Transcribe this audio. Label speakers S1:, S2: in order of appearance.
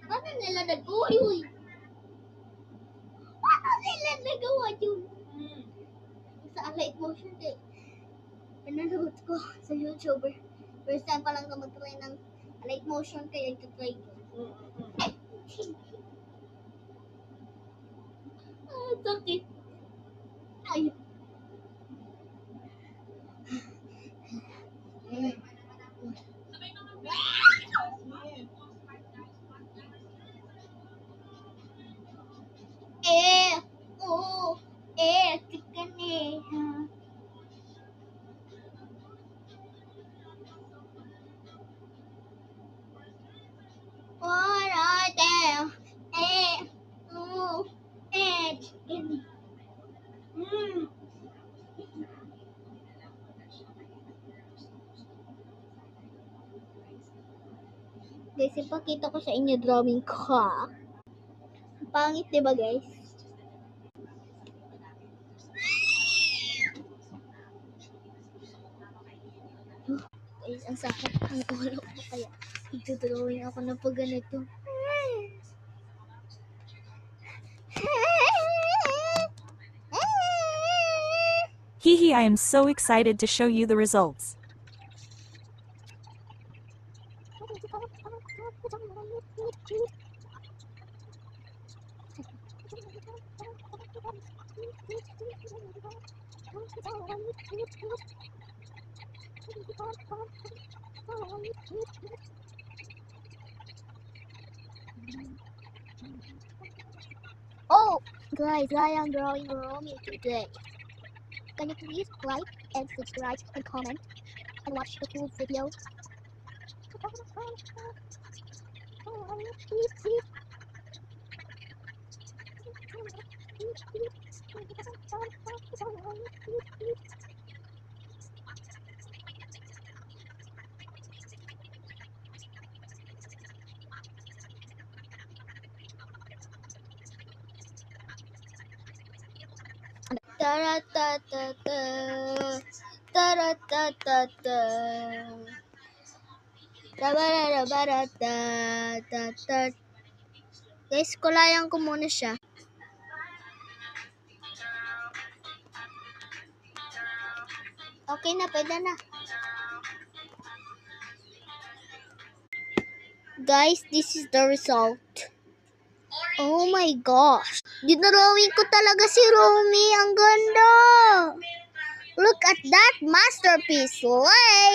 S1: Paano nila nagawa yun? Paano nila nagawa yun? Sa light motion day. Pinanood ko sa YouTuber. First time pa lang na mag-try ng light motion kaya ito-try ko. Sakit. Ay. Chicken eh. What are they? Chicken. Guys, ipakita ko sa inyo drawing ko. Pangit, diba guys? Guys, ang sakit ang ulo ko kaya ito-drawing ako na pag ganito.
S2: Hehe, I am so excited to show you the results.
S1: Oh, guys, I am drawing Romy today. Can you please like and subscribe and comment and watch the full video? Ta-ra-ta-ta-ta. Ta-ra-ta-ta-ta. Ta-ba-ra-ra-ba-ra-ta-ta-ta. Guys, kulayan ko muna siya. Okay na, pwede na. Guys, this is the result. Oh my gosh. Dinrawing ko talaga si Romy. Ang ganda. Look at that masterpiece. Slay!